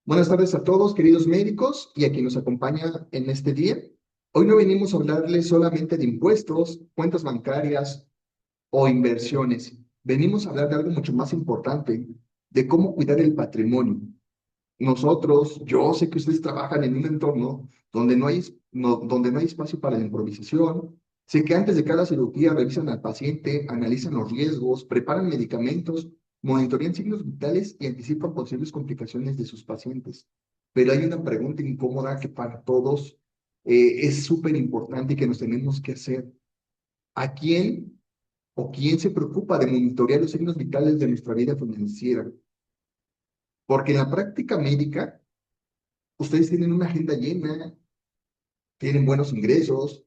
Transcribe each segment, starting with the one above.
Buenas tardes a todos, queridos médicos, y a quien nos acompaña en este día. Hoy no venimos a hablarles solamente de impuestos, cuentas bancarias o inversiones. Venimos a hablar de algo mucho más importante, de cómo cuidar el patrimonio. Nosotros, yo sé que ustedes trabajan en un entorno donde no hay espacio para la improvisación. Sé que antes de cada cirugía revisan al paciente, analizan los riesgos, preparan medicamentos, monitorean signos vitales y anticipan posibles complicaciones de sus pacientes. Pero hay una pregunta incómoda que para todos es súper importante y que nos tenemos que hacer. ¿A quién o quién se preocupa de monitorear los signos vitales de nuestra vida financiera? Porque en la práctica médica, ustedes tienen una agenda llena, tienen buenos ingresos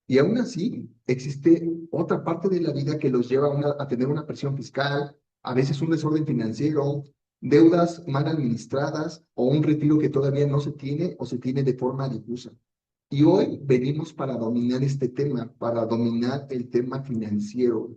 y aún así existe otra parte de la vida que los lleva a tener una presión fiscal, a veces un desorden financiero, deudas mal administradas o un retiro que todavía no se tiene o se tiene de forma difusa. Y hoy venimos para dominar este tema, para dominar el tema financiero,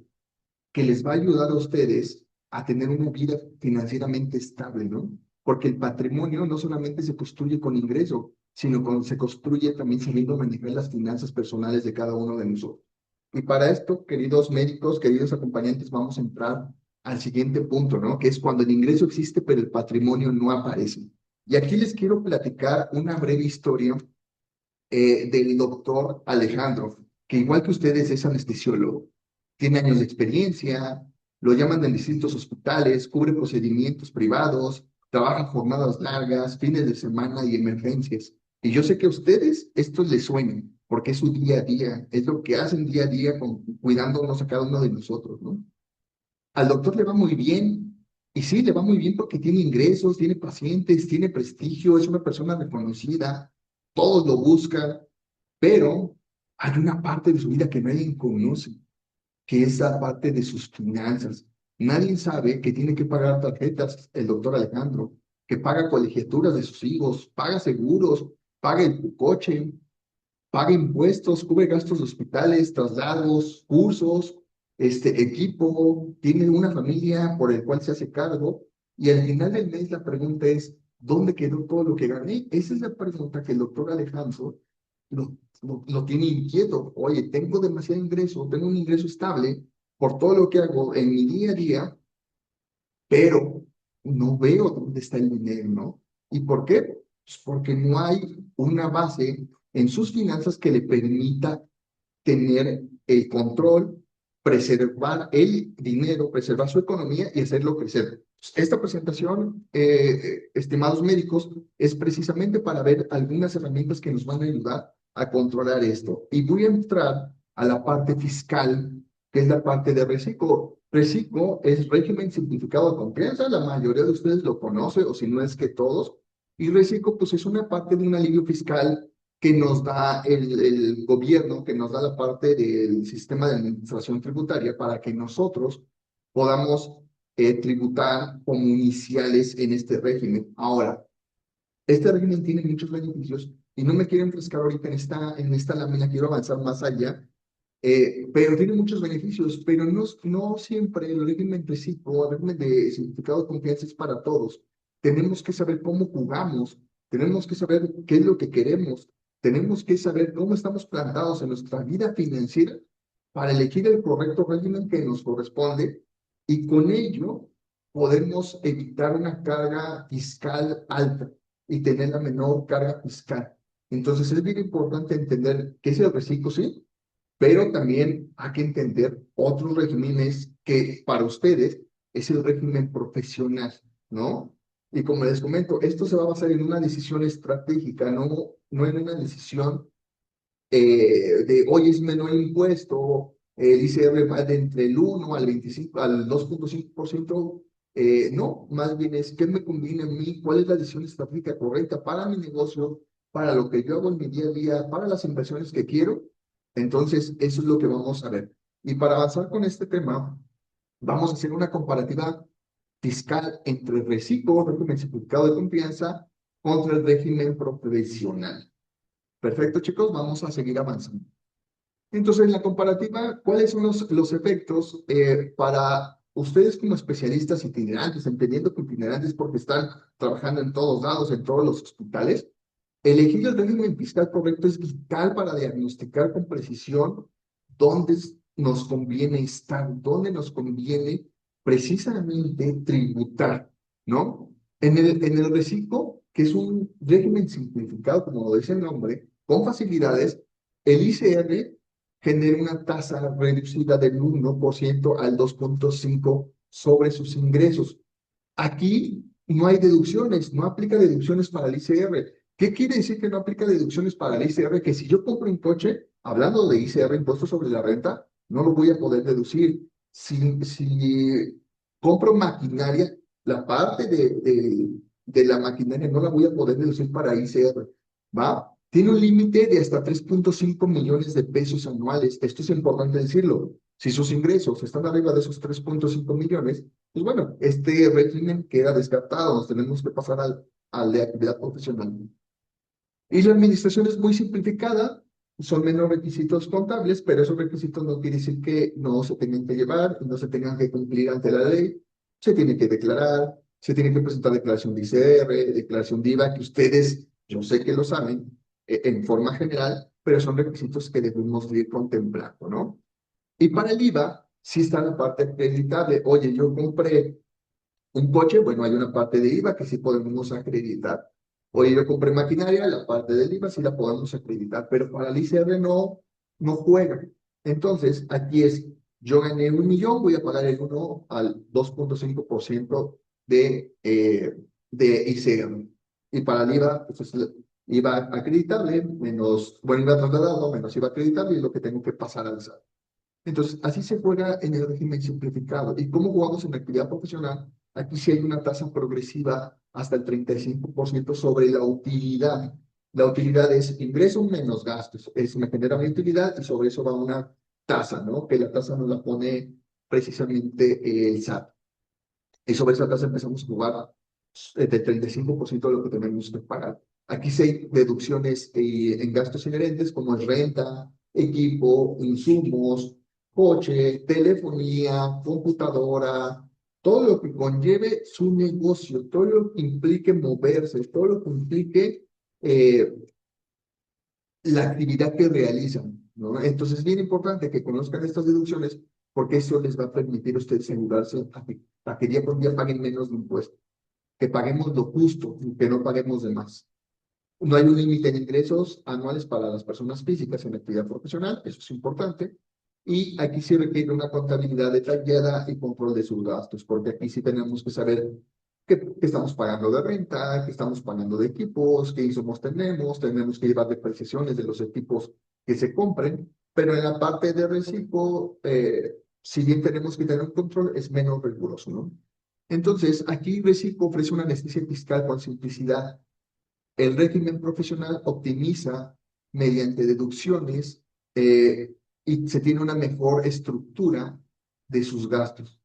que les va a ayudar a ustedes a tener una vida financieramente estable, ¿no? Porque el patrimonio no solamente se construye con ingreso, sino se construye también sabiendo manejar las finanzas personales de cada uno de nosotros. Y para esto, queridos médicos, queridos acompañantes, vamos a entrar al siguiente punto, ¿no? Que es cuando el ingreso existe, pero el patrimonio no aparece. Y aquí les quiero platicar una breve historia del doctor Alejandro, que igual que ustedes es anestesiólogo, tiene años de experiencia, lo llaman en distintos hospitales, cubre procedimientos privados, trabaja en jornadas largas, fines de semana y emergencias. Y yo sé que a ustedes esto les suena, porque es su día a día, es lo que hacen día a día cuidándonos a cada uno de nosotros, ¿no? Al doctor le va muy bien, y sí, le va muy bien porque tiene ingresos, tiene pacientes, tiene prestigio, es una persona reconocida, todos lo buscan, pero hay una parte de su vida que nadie conoce, que es la parte de sus finanzas. Nadie sabe que tiene que pagar tarjetas el doctor Alejandro, que paga colegiaturas de sus hijos, paga seguros, paga el coche, paga impuestos, cubre gastos de hospitales, traslados, cursos, equipo, tiene una familia por el cual se hace cargo, y al final del mes la pregunta es, ¿dónde quedó todo lo que gané? Esa es la pregunta que el doctor Alejandro lo tiene inquieto. Oye, tengo demasiado ingreso, tengo un ingreso estable por todo lo que hago en mi día a día, pero no veo dónde está el dinero, ¿no? ¿Y por qué? Pues porque no hay una base en sus finanzas que le permita tener el control, preservar el dinero, preservar su economía y hacerlo crecer. Esta presentación, estimados médicos, es precisamente para ver algunas herramientas que nos van a ayudar a controlar esto. Y voy a entrar a la parte fiscal, que es la parte de reciclo. Reciclo es régimen simplificado de confianza, la mayoría de ustedes lo conoce, o si no es que todos. Y reciclo, pues es una parte de un alivio fiscal que nos da el gobierno, que nos da la parte del sistema de administración tributaria para que nosotros podamos tributar como iniciales en este régimen. Ahora, este régimen tiene muchos beneficios y no me quiero enfrescar ahorita en esta lámina, quiero avanzar más allá, pero tiene muchos beneficios, pero no siempre el régimen recíproco, el régimen de significado de confianza es para todos. Tenemos que saber cómo jugamos, tenemos que saber qué es lo que queremos, tenemos que saber cómo estamos plantados en nuestra vida financiera para elegir el correcto régimen que nos corresponde y con ello podemos evitar una carga fiscal alta y tener la menor carga fiscal. Entonces es bien importante entender qué es el reciclo, sí, pero también hay que entender otros regímenes que para ustedes es el régimen profesional, ¿no? Y como les comento, esto se va a basar en una decisión estratégica, no en una decisión de hoy es menor impuesto, el ICR va de entre el 1 al 25, al 2,5%, no, más bien es qué me conviene a mí, cuál es la decisión estratégica correcta para mi negocio, para lo que yo hago en mi día a día, para las inversiones que quiero. Entonces, eso es lo que vamos a ver. Y para avanzar con este tema, vamos a hacer una comparativa fiscal entre el reciclo, régimen simplificado de confianza, contra el régimen profesional. Perfecto, chicos, vamos a seguir avanzando. Entonces, en la comparativa, ¿cuáles son los efectos para ustedes como especialistas itinerantes, entendiendo que itinerantes porque están trabajando en todos lados, en todos los hospitales, elegir el régimen fiscal correcto es vital para diagnosticar con precisión dónde nos conviene estar, dónde nos conviene precisamente tributar, ¿no? En el reciclo, que es un régimen simplificado, como lo dice el nombre, con facilidades, el ICR genera una tasa reducida del 1% al 2,5% sobre sus ingresos. Aquí no hay deducciones, no aplica deducciones para el ICR. ¿Qué quiere decir que no aplica deducciones para el ICR? Que si yo compro un coche, hablando de ICR, impuesto sobre la renta, no lo voy a poder deducir. Si compro maquinaria, la parte de la maquinaria no la voy a poder deducir para ICR, ¿va? Tiene un límite de hasta 3,5 millones de pesos anuales. Esto es importante decirlo. Si sus ingresos están arriba de esos 3,5 millones, pues bueno, este régimen queda descartado, nos tenemos que pasar al de actividad profesional. Y la administración es muy simplificada, son menos requisitos contables, pero esos requisitos no quiere decir que no se tengan que llevar y no se tengan que cumplir ante la ley. Se tiene que declarar, se tiene que presentar declaración de ICR, declaración de IVA, que ustedes, yo sé que lo saben, en forma general, pero son requisitos que debemos ir contemplando, ¿no? Y para el IVA, sí está la parte acreditable. Oye, yo compré un coche, bueno, hay una parte de IVA que sí podemos acreditar. Oye, yo compré maquinaria, la parte del IVA sí la podemos acreditar, pero para el ICR no juega. Entonces, aquí es, yo gané 1 millón, voy a pagar el 1 al 2,5% de ICR. Y para el IVA, pues es IVA acreditable menos, bueno, IVA trasladado menos IVA acreditable es lo que tengo que pasar al SAT. Entonces, así se juega en el régimen simplificado. ¿Y cómo jugamos en la actividad profesional? Aquí sí hay una tasa progresiva hasta el 35% sobre la utilidad. La utilidad es ingreso menos gastos. Es me genera mi utilidad y sobre eso va una tasa, ¿no? Que la tasa nos la pone precisamente el SAT. Y sobre esa tasa empezamos a jugar del 35% de lo que tenemos que pagar. Aquí sí hay deducciones en gastos inherentes como es renta, equipo, insumos, coche, telefonía, computadora, todo lo que conlleve su negocio, todo lo que implique moverse, todo lo que implique eh, la actividad que realizan, ¿no? Entonces es bien importante que conozcan estas deducciones porque eso les va a permitir a ustedes asegurarse a que día por día paguen menos de impuestos, que paguemos lo justo, que no paguemos de más. No hay un límite de ingresos anuales para las personas físicas en la actividad profesional, eso es importante. Y aquí sí requiere una contabilidad detallada y control de sus gastos, porque aquí sí tenemos que saber qué estamos pagando de renta, qué estamos pagando de equipos, qué insumos tenemos que llevar depreciaciones de los equipos que se compren, pero en la parte de reciclo, si bien tenemos que tener un control, es menos riguroso, ¿no? Entonces, aquí Reciclo ofrece una anestesia fiscal con simplicidad. El régimen profesional optimiza mediante deducciones y se tiene una mejor estructura de sus gastos.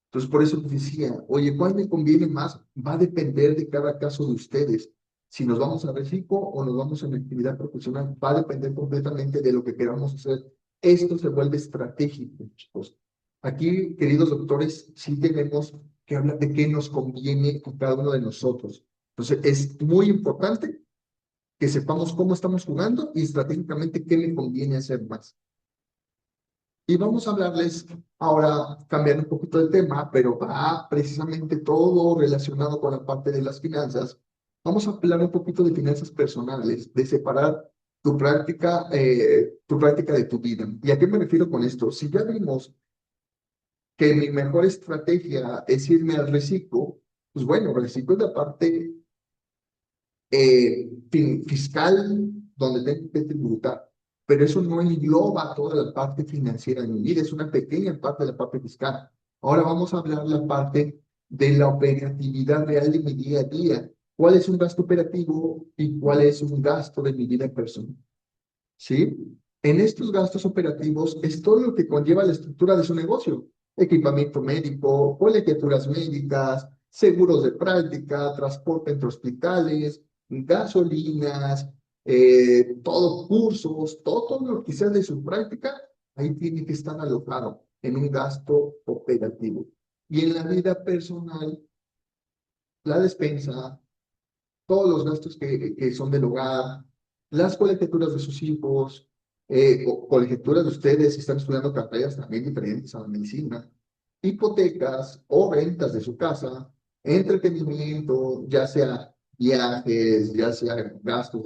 Entonces, por eso les decía, oye, ¿cuál me conviene más? Va a depender de cada caso de ustedes. Si nos vamos a reciclo o nos vamos a la actividad profesional, va a depender completamente de lo que queramos hacer. Esto se vuelve estratégico, chicos. Aquí, queridos doctores, sí tenemos que hablar de qué nos conviene a cada uno de nosotros. Entonces, es muy importante que sepamos cómo estamos jugando y estratégicamente qué le conviene hacer más. Y vamos a hablarles ahora, cambiando un poquito de tema, pero va precisamente todo relacionado con la parte de las finanzas. Vamos a hablar un poquito de finanzas personales, de separar tu práctica de tu vida. ¿Y a qué me refiero con esto? Si ya vimos que mi mejor estrategia es irme al reciclo, pues bueno, el reciclo es la parte fiscal donde tengo que tributar, pero eso no engloba toda la parte financiera de mi vida, es una pequeña parte de la parte fiscal. Ahora vamos a hablar la parte de la operatividad real de mi día a día. ¿Cuál es un gasto operativo y cuál es un gasto de mi vida personal? ¿Sí? En estos gastos operativos es todo lo que conlleva la estructura de su negocio. Equipamiento médico, colegiaturas médicas, seguros de práctica, transporte entre hospitales, gasolinas, todo cursos, todo lo que sea de su práctica, ahí tiene que estar alojado en un gasto operativo. Y en la vida personal, la despensa, todos los gastos que son del hogar, las colegiaturas de sus hijos, o colegiaturas de ustedes si están estudiando carreras también diferentes a la medicina, hipotecas o rentas de su casa, entretenimiento, ya sea viajes, ya sea gastos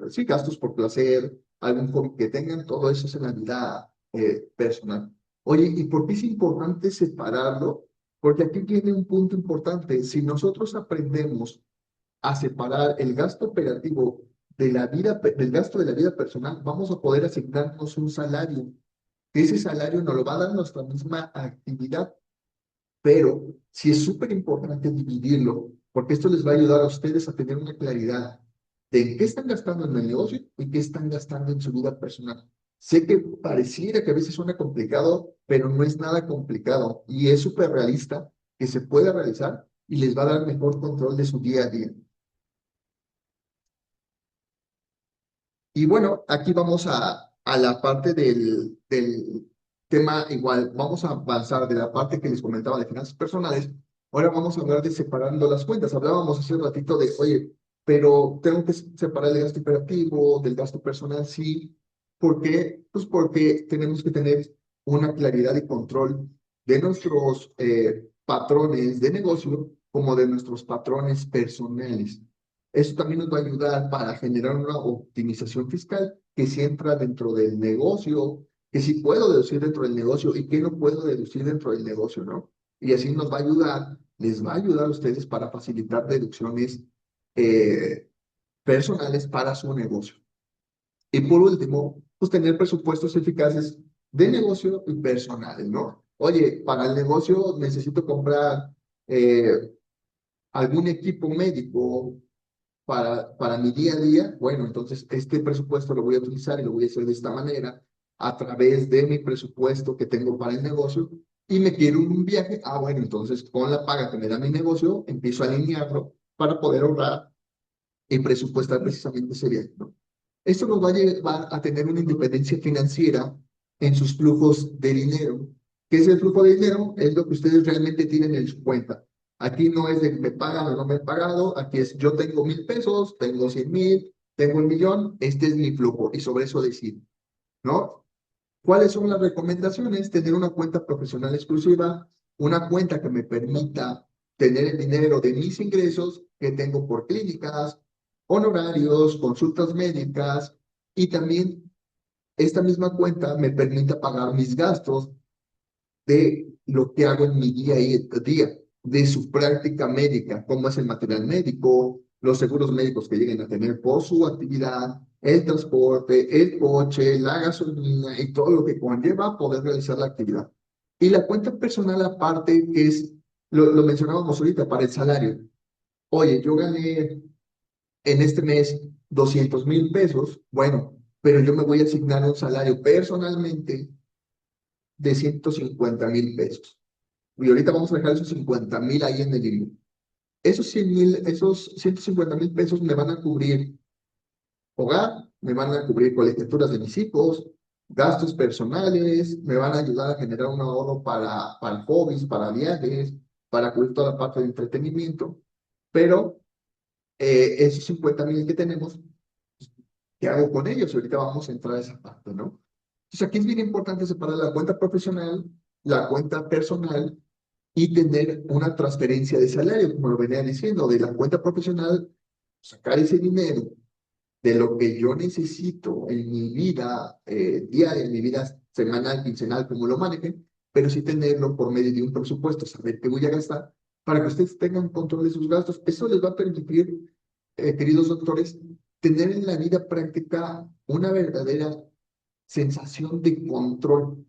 sí, gastos por placer, algún hobby que tengan, todo eso es en la vida personal. Oye, ¿y por qué es importante separarlo? Porque aquí viene un punto importante. Si nosotros aprendemos a separar el gasto operativo de la vida, del gasto de la vida personal, vamos a poder asignarnos un salario. Ese salario nos lo va a dar nuestra misma actividad, pero sí es súper importante dividirlo, porque esto les va a ayudar a ustedes a tener una claridad de en qué están gastando en el negocio y qué están gastando en su vida personal. Sé que pareciera que a veces suena complicado, pero no es nada complicado y es súper realista que se puede realizar y les va a dar mejor control de su día a día. Y bueno, aquí vamos a la parte del tema igual. Vamos a avanzar de la parte que les comentaba de finanzas personales. Ahora vamos a hablar de separando las cuentas. Hablábamos hace un ratito de, oye, pero tengo que separar el gasto operativo del gasto personal, sí. ¿Por qué? Pues porque tenemos que tener una claridad y control de nuestros patrones de negocio como de nuestros patrones personales. Eso también nos va a ayudar para generar una optimización fiscal que si entra dentro del negocio, que si puedo deducir dentro del negocio y que no puedo deducir dentro del negocio, ¿no? Y así nos va a ayudar, les va a ayudar a ustedes para facilitar deducciones eh, personales para su negocio. Y por último, pues tener presupuestos eficaces de negocio y personales, ¿no? Oye, para el negocio necesito comprar eh, algún equipo médico para mi día a día, bueno, entonces este presupuesto lo voy a utilizar y lo voy a hacer de esta manera, a través de mi presupuesto que tengo para el negocio, y me quiero un viaje, bueno, entonces con la paga que me da mi negocio, empiezo a alinearlo para poder ahorrar y presupuestar precisamente ese viaje, ¿no? Esto nos va a llevar a tener una independencia financiera en sus flujos de dinero. ¿Qué es el flujo de dinero? Es lo que ustedes realmente tienen en su cuenta. Aquí no es de que me pagan o no me han pagado, aquí es yo tengo 1,000 pesos, tengo 100,000, tengo 1,000,000, este es mi flujo y sobre eso decido, ¿no? ¿Cuáles son las recomendaciones? Tener una cuenta profesional exclusiva, una cuenta que me permita tener el dinero de mis ingresos que tengo por clínicas, honorarios, consultas médicas y también esta misma cuenta me permita pagar mis gastos de lo que hago en mi día a día, de su práctica médica, cómo es el material médico, los seguros médicos que lleguen a tener por su actividad, el transporte, el coche, la gasolina y todo lo que conlleva poder realizar la actividad. Y la cuenta personal aparte, que es, lo mencionábamos ahorita, para el salario. Oye, yo gané en este mes 200,000 pesos, bueno, pero yo me voy a asignar un salario personalmente de 150,000 pesos. Y ahorita vamos a dejar esos 50,000 ahí en el libro. Esos 150,000 pesos me van a cubrir hogar, me van a cubrir colegiaturas de mis hijos, gastos personales, me van a ayudar a generar un ahorro para hobbies, para viajes, para cubrir toda la parte de entretenimiento. Pero esos 50,000 que tenemos, ¿qué hago con ellos? Ahorita vamos a entrar a esa parte, ¿no? Entonces aquí es bien importante separar la cuenta profesional, la cuenta personal y tener una transferencia de salario, como lo venía diciendo, de la cuenta profesional, sacar ese dinero de lo que yo necesito en mi vida diaria, en mi vida semanal, quincenal, como lo manejen, pero sí tenerlo por medio de un presupuesto, saber qué voy a gastar, para que ustedes tengan control de sus gastos. Eso les va a permitir, queridos doctores, tener en la vida práctica una verdadera sensación de control.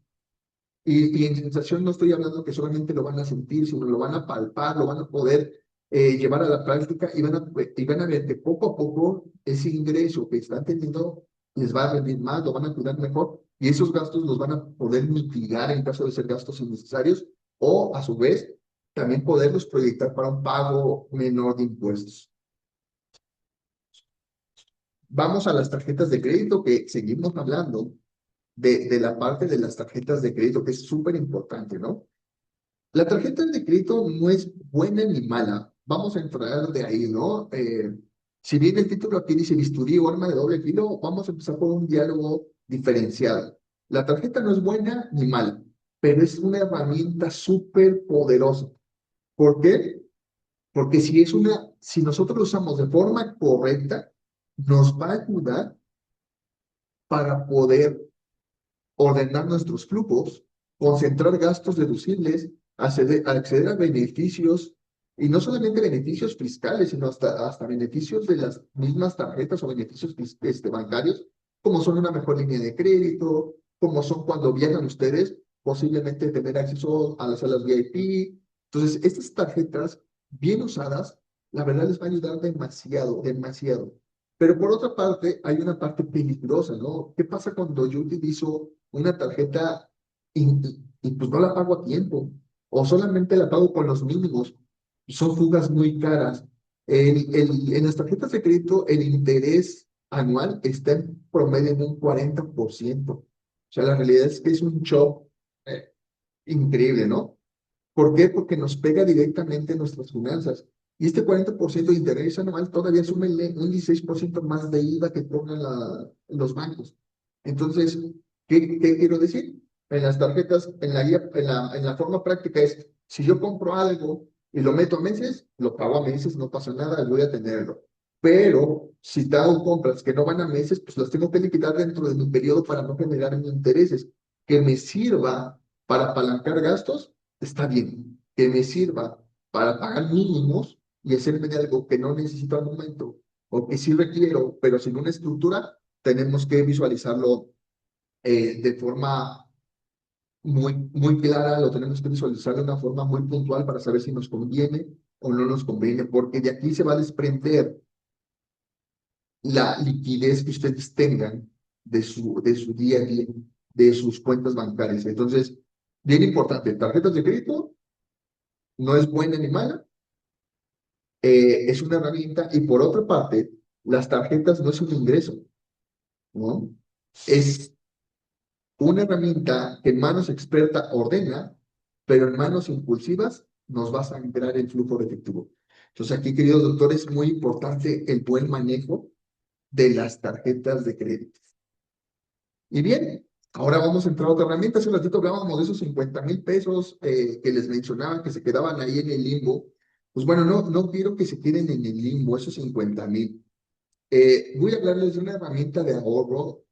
Y en sensación no estoy hablando que solamente lo van a sentir, sino lo van a palpar, lo van a poder llevar a la práctica y van a ver que poco a poco ese ingreso que están teniendo les va a rendir más, lo van a cuidar mejor y esos gastos los van a poder mitigar en caso de ser gastos innecesarios o a su vez también poderlos proyectar para un pago menor de impuestos. Vamos a las tarjetas de crédito que seguimos hablando de la parte de las tarjetas de crédito que es súper importante, ¿no? La tarjeta de crédito no es buena ni mala. Vamos a entrar de ahí, ¿no? Si bien el título aquí dice bisturí o arma de doble filo, vamos a empezar por un diálogo diferenciado. La tarjeta no es buena ni mala, pero es una herramienta súper poderosa. ¿Por qué? Porque si nosotros lo usamos de forma correcta, nos va a ayudar para poder ordenar nuestros flujos, concentrar gastos deducibles, acceder a beneficios, y no solamente beneficios fiscales, sino hasta beneficios de las mismas tarjetas o beneficios bancarios, como son una mejor línea de crédito, como son cuando viajan ustedes, posiblemente tener acceso a las salas VIP. Entonces, estas tarjetas bien usadas, la verdad les va a ayudar demasiado, demasiado. Pero por otra parte, hay una parte peligrosa, ¿no? ¿Qué pasa cuando yo utilizo una tarjeta y pues no la pago a tiempo? O solamente la pago con los mínimos. Son fugas muy caras. En las tarjetas de crédito, el interés anual está en promedio en un 40%. O sea, la realidad es que es un shock eh, increíble, ¿no? ¿Por qué? Porque nos pega directamente en nuestras finanzas. Y este 40% de interés anual todavía súmenle un 16% más de IVA que cobran los bancos. Entonces, ¿qué quiero decir? En las tarjetas, en la forma práctica es, si yo compro algo y lo meto a meses, lo pago a meses, no pasa nada, voy a tenerlo. Pero si te hago compras que no van a meses, pues las tengo que liquidar dentro de mi periodo para no generar intereses. Que me sirva para apalancar gastos, está bien. Que me sirva para pagar mínimos y hacerme de algo que no necesito al momento o que sí requiero, pero sin una estructura, tenemos que visualizarlo de forma muy clara, lo tenemos que visualizar de una forma muy puntual para saber si nos conviene o no nos conviene, porque de aquí se va a desprender la liquidez que ustedes tengan de su día a día, de sus cuentas bancarias. Entonces, bien importante, tarjetas de crédito no es buena ni mala, es una herramienta y por otra parte, las tarjetas no es un ingreso, ¿no? Es una herramienta que en manos experta ordena, pero en manos impulsivas nos va a sangrar el flujo de efectivo. Entonces aquí, queridos doctores, es muy importante el buen manejo de las tarjetas de crédito. Y bien, ahora vamos a entrar a otra herramienta. Hace un ratito hablábamos de esos 50,000 pesos que les mencionaba que se quedaban ahí en el limbo. Pues bueno, no quiero que se queden en el limbo esos 50,000. Voy a hablarles de una herramienta de ahorro.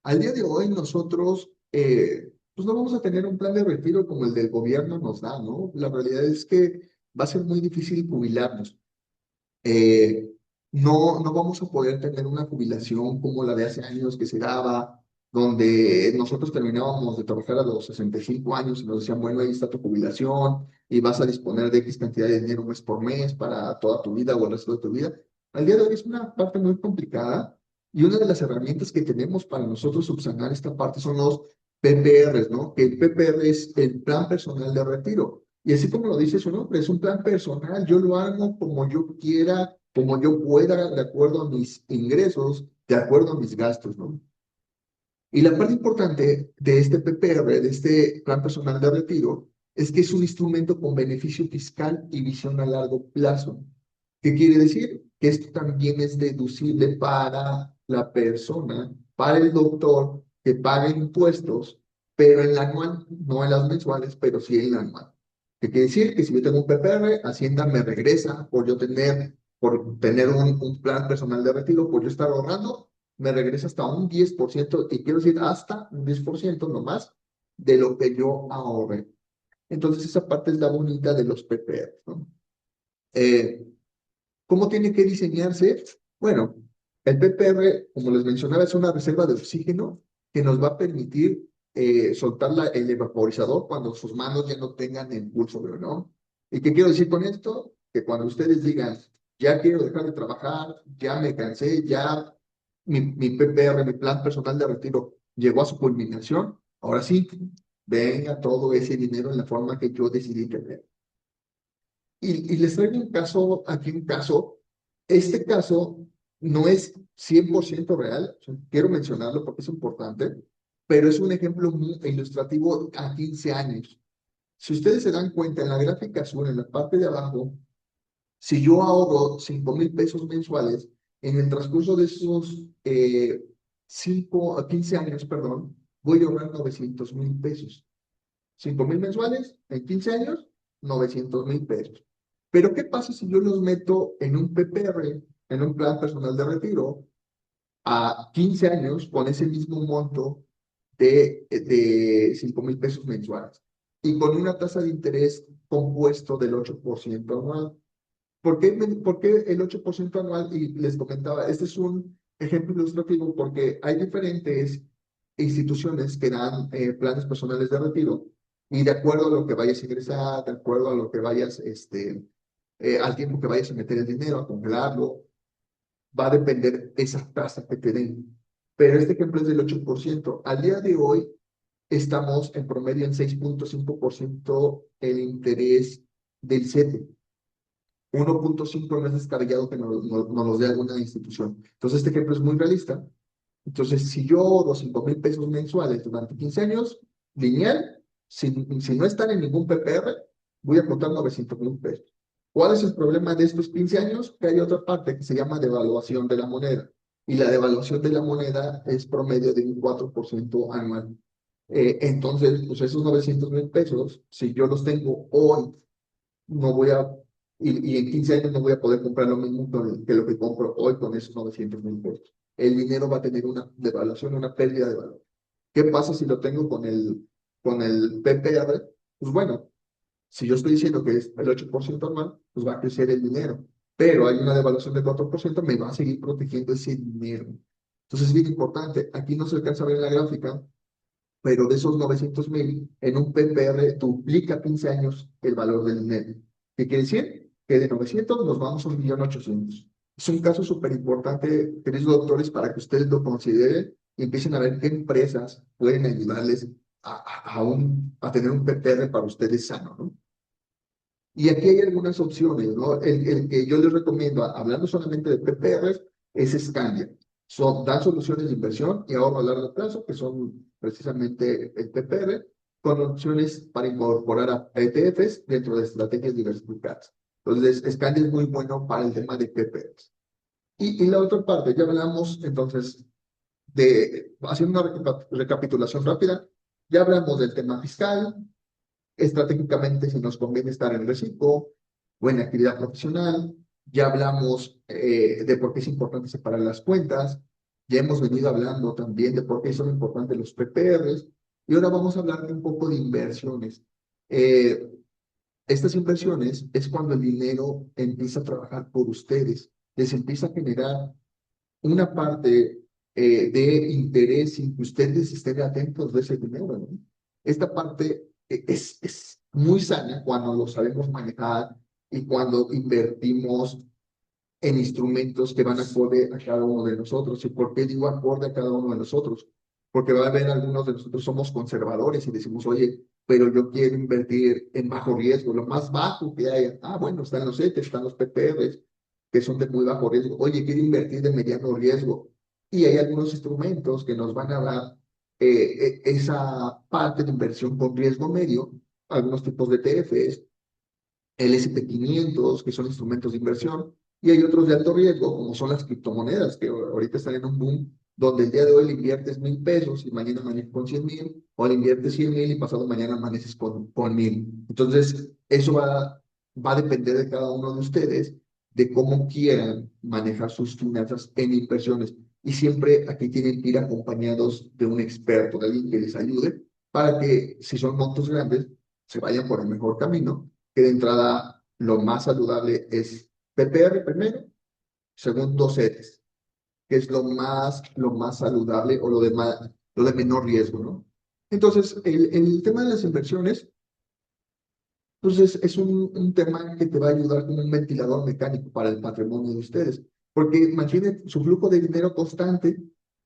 Al día de hoy nosotros, pues no vamos a tener un plan de retiro como el del gobierno nos da, ¿no? La realidad es que va a ser muy difícil jubilarnos. Eh, no vamos a poder tener una jubilación como la de hace años que se daba, donde nosotros terminábamos de trabajar a los 65 años y nos decían, bueno, ahí está tu jubilación y vas a disponer de X cantidad de dinero mes por mes para toda tu vida o el resto de tu vida. Al día de hoy es una parte muy complicada y una de las herramientas que tenemos para nosotros subsanar esta parte son los PPRs, ¿no? Que el PPR es el Plan Personal de Retiro. Y así como lo dice su nombre, es un plan personal, yo lo hago como yo quiera, como yo pueda, de acuerdo a mis ingresos, de acuerdo a mis gastos, ¿no? Y la parte importante de este PPR, de este plan personal de retiro, es que es un instrumento con beneficio fiscal y visión a largo plazo. ¿Qué quiere decir? Que esto también es deducible para la persona, para el doctor que paga impuestos, pero en la anual, no en las mensuales, pero sí en la anual. ¿Qué quiere decir? Que si yo tengo un PPR, Hacienda me regresa por tener un plan personal de retiro, por yo estar ahorrando, me regresa hasta un 10%, y quiero decir hasta un 10% nomás de lo que yo ahorré. Entonces, esa parte es la bonita de los PPR, ¿no? Eh, ¿Cómo tiene que diseñarse? Bueno, el PPR, como les mencionaba, es una reserva de oxígeno que nos va a permitir soltar el evaporizador cuando sus manos ya no tengan el pulso, ¿no? ¿Y qué quiero decir con esto? Que cuando ustedes digan, ya quiero dejar de trabajar, ya me cansé, ya mi PPR, mi plan personal de retiro, llegó a su culminación, ahora sí, venga todo ese dinero en la forma que yo decidí tener. Y les traigo un caso, aquí un caso. Este caso no es 100% real, o sea, quiero mencionarlo porque es importante, pero es un ejemplo muy ilustrativo a 15 años. Si ustedes se dan cuenta en la gráfica azul, en la parte de abajo, si yo ahorro 5,000 pesos mensuales, en el transcurso de esos 5 a 15 años, perdón, voy a ahorrar 900,000 pesos. 5,000 mensuales en 15 años, 900,000 pesos. Pero ¿qué pasa si yo los meto en un PPR, en un plan personal de retiro, a 15 años con ese mismo monto de 5,000 pesos mensuales y con una tasa de interés compuesto del 8% anual? ¿Por qué el 8% anual? Y les comentaba, este es un ejemplo ilustrativo porque hay diferentes instituciones que dan planes personales de retiro y de acuerdo a lo que vayas a ingresar, de acuerdo a lo que vayas, al tiempo que vayas a meter el dinero, a congelarlo, va a depender esa tasa que te den. Pero este ejemplo es del 8%. Al día de hoy estamos en promedio en 6,5% el interés del CETE. 1,5 no es descabellado que nos los dé alguna institución. Entonces, este ejemplo es muy realista. Entonces, si yo ahorro 5,000 pesos mensuales durante 15 años, lineal, si no están en ningún PPR, voy a aportar 900,000 pesos. ¿Cuál es el problema de estos 15 años? Que hay otra parte que se llama devaluación de la moneda. Y la devaluación de la moneda es promedio de un 4% anual. Entonces, pues esos 900,000 pesos, si yo los tengo hoy no voy a, y en 15 años no voy a poder comprar lo mismo que lo que compro hoy con esos 900,000 pesos. El dinero va a tener una devaluación, una pérdida de valor. ¿Qué pasa si lo tengo con el PPR? Pues bueno, si yo estoy diciendo que es el 8% anual, pues va a crecer el dinero. Pero hay una devaluación del 4%, me va a seguir protegiendo ese dinero. Entonces es bien importante. Aquí no se alcanza a ver en la gráfica, pero de esos 900,000, en un PPR duplica 15 años el valor del dinero. ¿Qué quiere decir? Que de 900 nos vamos a 1,800,000. Es un caso súper importante, queridos doctores, para que ustedes lo consideren y empiecen a ver qué empresas pueden ayudarles a tener un PPR para ustedes sano, ¿no? Y aquí hay algunas opciones, ¿no? El que yo les recomiendo, hablando solamente de PPRs, es Scandia. Dan soluciones de inversión y ahorro a largo plazo, que son precisamente el PPR, con opciones para incorporar a ETFs dentro de estrategias diversificadas. Entonces, Scandia es muy bueno para el tema de PPRs. Y la otra parte, ya hablamos entonces haciendo una recapitulación rápida, ya hablamos del tema fiscal, estratégicamente si nos conviene estar en reciclo, buena actividad profesional, ya hablamos de por qué es importante separar las cuentas, ya hemos venido hablando también de por qué son importantes los PPRs, y ahora vamos a hablar de un poco de inversiones. Eh, Estas inversiones es cuando el dinero empieza a trabajar por ustedes, les empieza a generar una parte de interés sin que ustedes estén atentos de ese dinero, ¿no? Esta parte es muy sana cuando lo sabemos manejar y cuando invertimos en instrumentos que van acorde a cada uno de nosotros. ¿Y por qué digo acorde a cada uno de nosotros? Porque va a haber algunos de nosotros somos conservadores y decimos, oye, pero yo quiero invertir en bajo riesgo, lo más bajo que haya. Ah, bueno, están los ETEs, están los PPRs, que son de muy bajo riesgo. Oye, quiero invertir de mediano riesgo. Y hay algunos instrumentos que nos van a dar esa parte de inversión con riesgo medio, algunos tipos de ETFs, el S&P 500, que son instrumentos de inversión, y hay otros de alto riesgo, como son las criptomonedas, que ahorita están en un boom, donde el día de hoy le inviertes 1,000 pesos y mañana amaneces con 100,000, o le inviertes 100,000 y pasado mañana amaneces con 1,000. Entonces, eso va a depender de cada uno de ustedes, de cómo quieran manejar sus finanzas en inversiones. Y siempre aquí tienen que ir acompañados de un experto, de alguien que les ayude, para que si son montos grandes, se vayan por el mejor camino, que de entrada lo más saludable es PPR primero, segundo CETES, que es lo más saludable o lo de menor riesgo, ¿no? Entonces, el tema de las inversiones, entonces es un tema que te va a ayudar como un ventilador mecánico para el patrimonio de ustedes, porque mantiene su flujo de dinero constante.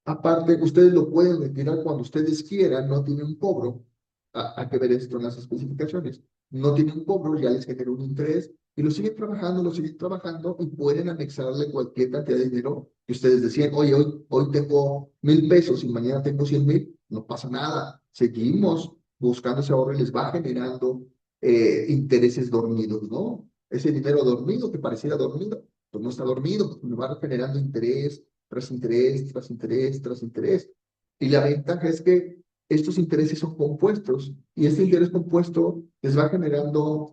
Aparte, ustedes lo pueden retirar cuando ustedes quieran, no tiene un cobro. Hay que ver esto en las especificaciones. No tiene un cobro, ya les genera un interés y lo siguen trabajando y pueden anexarle cualquier cantidad de dinero que ustedes decían, oye, hoy tengo 1,000 pesos y mañana tengo 100,000, no pasa nada. Seguimos buscando ese ahorro y les va generando intereses dormidos, ¿no? Ese dinero dormido que pareciera dormido, pues no está dormido, me va generando interés tras interés, tras interés, tras interés. Y la ventaja es que estos intereses son compuestos y este interés compuesto les va generando,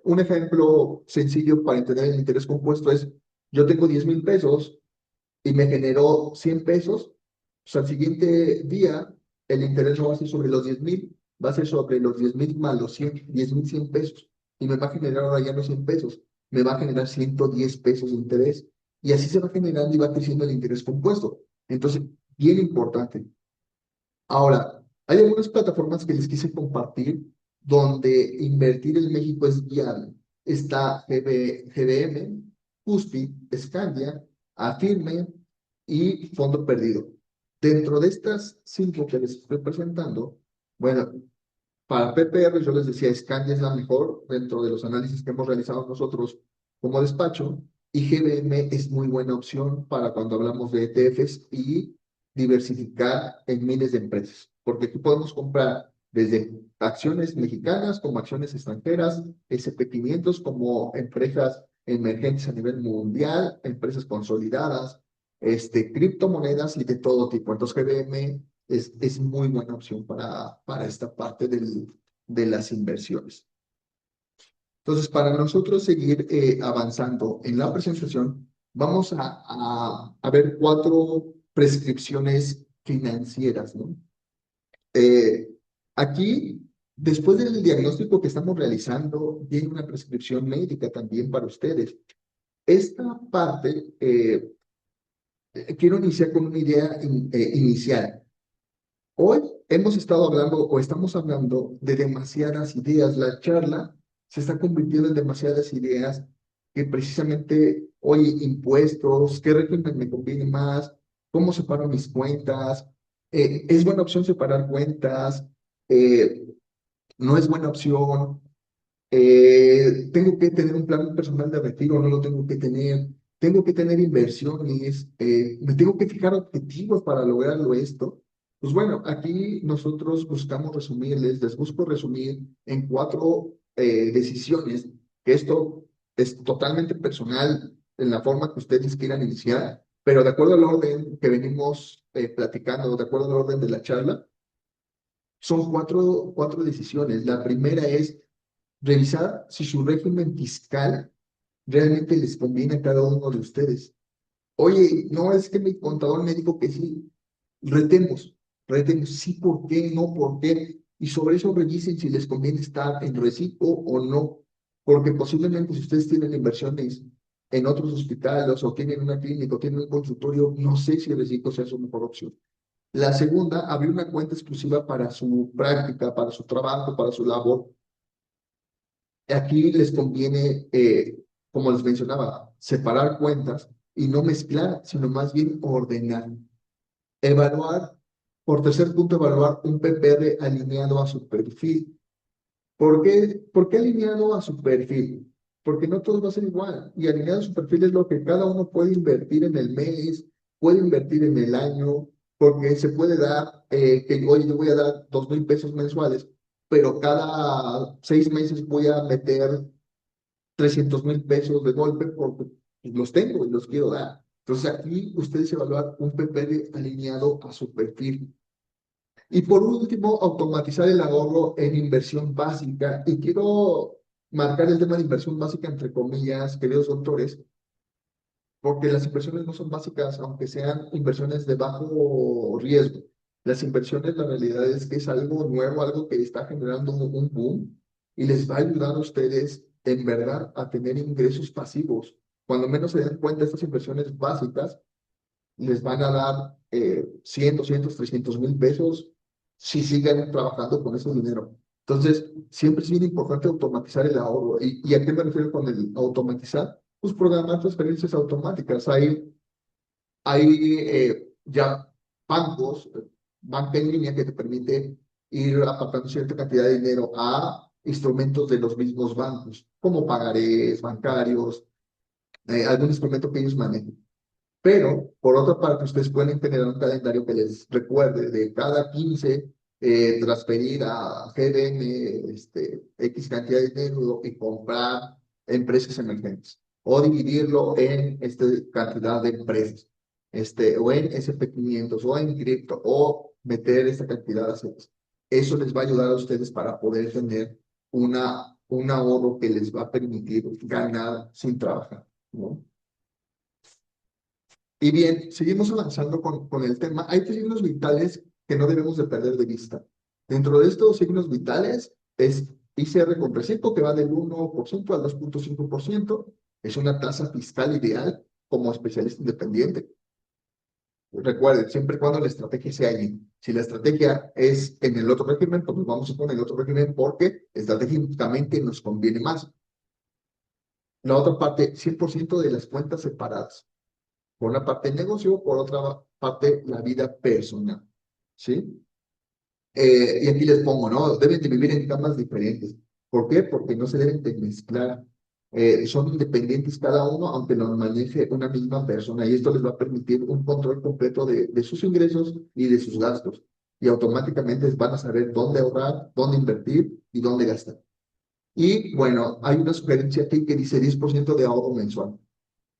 un ejemplo sencillo para entender el interés compuesto es, yo tengo 10,000 pesos y me generó 100 pesos, pues al siguiente día el interés no va a ser sobre los 10,000, va a ser sobre los 10,000 más los 100, 10,100 pesos. Y me va a generar ahora ya no 100 pesos, me va a generar 110 pesos de interés. Y así se va generando y va creciendo el interés compuesto. Entonces, bien importante. Ahora, hay algunas plataformas que les quise compartir donde invertir en México es viable. Está GBM, Cuspi, Scandia, Afirme y Fondo Perdido. Dentro de estas cinco que les estoy presentando, bueno, para PPR yo les decía, Scandia es la mejor dentro de los análisis que hemos realizado nosotros como despacho y GBM es muy buena opción para cuando hablamos de ETFs y diversificar en miles de empresas, porque aquí podemos comprar desde acciones mexicanas como acciones extranjeras, SP 500 como empresas emergentes a nivel mundial, empresas consolidadas, criptomonedas y de todo tipo. Entonces GBM es muy buena opción para esta parte de las inversiones. Entonces, para nosotros seguir avanzando en la presentación, vamos a ver cuatro prescripciones financieras, ¿no? Eh, Aquí, después del diagnóstico que estamos realizando, viene una prescripción médica también para ustedes. Esta parte, quiero iniciar con una idea inicial. Hoy hemos estado hablando o estamos hablando de demasiadas ideas. La charla se está convirtiendo en demasiadas ideas que precisamente, oye, impuestos, qué régimen me conviene más, cómo separo mis cuentas, es buena opción separar cuentas, eh, no es buena opción, tengo que tener un plan personal de retiro, no lo tengo que tener inversiones, me tengo que fijar objetivos para lograrlo esto. Pues bueno, aquí nosotros buscamos resumirles, les busco resumir en cuatro decisiones, que esto es totalmente personal en la forma que ustedes quieran iniciar, pero de acuerdo al orden que venimos platicando, de acuerdo al orden de la charla, son cuatro decisiones. La primera es revisar si su régimen fiscal realmente les conviene a cada uno de ustedes. Oye, no es que mi contador me dijo que sí. Retemos, retemos, sí, ¿por qué? No, ¿por qué? Y sobre eso revisen si les conviene estar en reciclo o no, porque posiblemente si ustedes tienen inversiones en otros hospitales o tienen una clínica o tienen un consultorio, no sé si el reciclo sea su mejor opción. La segunda, abrir una cuenta exclusiva para su práctica, para su trabajo, para su labor. Aquí les conviene, como les mencionaba, separar cuentas y no mezclar, sino más bien ordenar. Evaluar, por tercer punto, evaluar un PPR alineado a su perfil. ¿Por qué alineado a su perfil? Porque no todo va a ser igual. Y alineado a su perfil es lo que cada uno puede invertir en el mes, puede invertir en el año, porque se puede dar, que oye, yo voy a dar 2,000 pesos mensuales, pero cada 6 meses voy a meter 300,000 pesos de golpe porque los tengo y los quiero dar. Entonces aquí ustedes evalúan un PPR alineado a su perfil. Y por último, automatizar el ahorro en inversión básica. Y quiero marcar el tema de inversión básica entre comillas, queridos doctores, porque las inversiones no son básicas, aunque sean inversiones de bajo riesgo. Las inversiones, la realidad es que es algo nuevo, algo que está generando un boom y les va a ayudar a ustedes en verdad a tener ingresos pasivos. Cuando menos se den cuenta, estas inversiones básicas les van a dar 100, 200, 300,000 pesos si siguen trabajando con ese dinero. Entonces, siempre es bien importante automatizar el ahorro. ¿Y a qué me refiero con el automatizar? Pues programar transferencias automáticas. Hay ya bancos, banca en línea que te permite ir apartando cierta cantidad de dinero a instrumentos de los mismos bancos, como pagarés bancarios, algún instrumento que ellos manejen. Pero, por otra parte, ustedes pueden tener un calendario que les recuerde de cada 15 transferir a GBM X cantidad de dinero y comprar empresas emergentes, o dividirlo en cantidad de empresas, o en SP500, o en cripto, o meter esta cantidad de assets. Eso les va a ayudar a ustedes para poder tener un ahorro que les va a permitir ganar sin trabajar, ¿no? Y bien, seguimos avanzando con el tema. Hay tres signos vitales que no debemos de perder de vista. Dentro de estos signos vitales es ICR compresivo, que va del 1% al 2,5%. Es una tasa fiscal ideal como especialista independiente. Recuerden, siempre y cuando la estrategia sea allí. Si la estrategia es en el otro régimen, pues nos vamos a poner el otro régimen porque estratégicamente nos conviene más. La otra parte, 100% de las cuentas separadas. Por una parte el negocio, por otra parte la vida personal, ¿sí? Y aquí les pongo, ¿no? Deben de vivir en camas diferentes. ¿Por qué? Porque no se deben de mezclar. Son independientes cada uno, aunque los maneje una misma persona, y esto les va a permitir un control completo de sus ingresos y de sus gastos. Y automáticamente van a saber dónde ahorrar, dónde invertir y dónde gastar. Y bueno, hay una sugerencia aquí que dice 10% de ahorro mensual,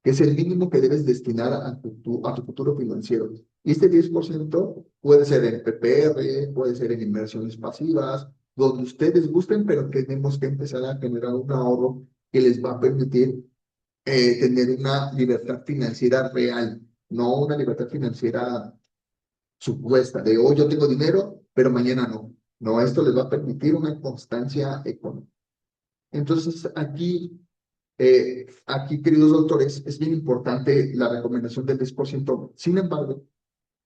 que es el mínimo que debes destinar a tu futuro financiero. Y este 10% puede ser en PPR, puede ser en inversiones pasivas, donde ustedes gusten, pero tenemos que empezar a generar un ahorro que les va a permitir tener una libertad financiera real, no una libertad financiera supuesta, de hoy yo tengo dinero, pero mañana no. No, esto les va a permitir una constancia económica. Entonces, aquí, queridos doctores, es bien importante la recomendación del 10%. Sin embargo,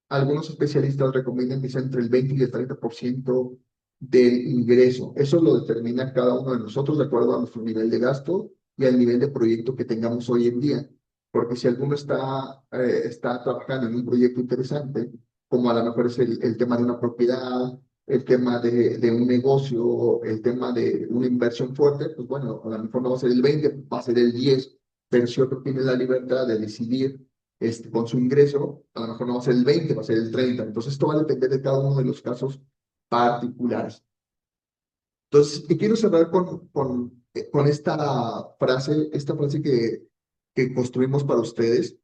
algunos especialistas recomiendan que sea entre el 20 y el 30% del ingreso. Eso lo determina cada uno de nosotros de acuerdo a nuestro nivel de gasto y al nivel de proyecto que tengamos hoy en día. Porque si alguno está trabajando en un proyecto interesante, como a lo mejor es el tema de una propiedad, el tema de un negocio, el tema de una inversión fuerte, pues bueno, a lo mejor no va a ser el 20, va a ser el 10, pero si otro tiene la libertad de decidir con su ingreso, a lo mejor no va a ser el 20, va a ser el 30. Entonces, esto va a depender de cada uno de los casos particulares. Entonces, y quiero cerrar con esta frase que construimos para ustedes.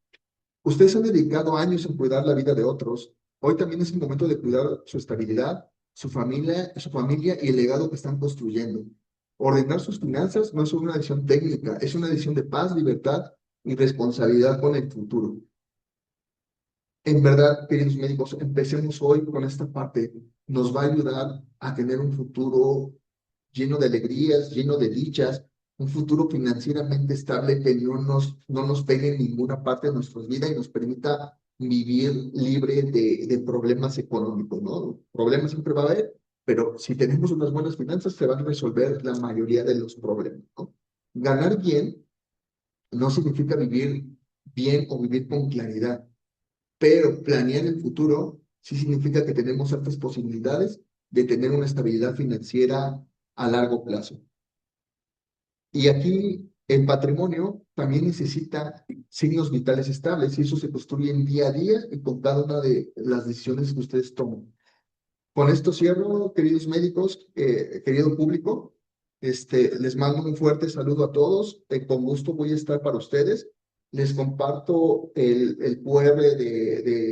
Ustedes han dedicado años en cuidar la vida de otros. Hoy también es el momento de cuidar su estabilidad, su familia y el legado que están construyendo. Ordenar sus finanzas no es una decisión técnica, es una decisión de paz, libertad y responsabilidad con el futuro. En verdad, queridos médicos, empecemos hoy con esta parte. Nos va a ayudar a tener un futuro lleno de alegrías, lleno de dichas, un futuro financieramente estable que no nos pegue en ninguna parte de nuestras vidas y nos permita vivir libre de problemas económicos, ¿no? Problemas siempre va a haber, pero si tenemos unas buenas finanzas, se van a resolver la mayoría de los problemas, ¿no? Ganar bien no significa vivir bien o vivir con claridad, pero planear el futuro sí significa que tenemos altas posibilidades de tener una estabilidad financiera a largo plazo. Y aquí el patrimonio también necesita signos vitales estables y eso se construye en día a día y con cada una de las decisiones que ustedes toman. Con esto cierro, queridos médicos, querido público. Les mando un fuerte saludo a todos. Con gusto voy a estar para ustedes. Les comparto el QR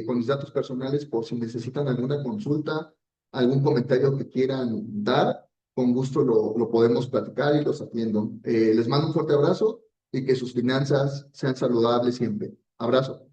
con mis datos personales por si necesitan alguna consulta, algún comentario que quieran dar. Con gusto lo podemos platicar y los atiendo. Les mando un fuerte abrazo y que sus finanzas sean saludables siempre. Abrazo.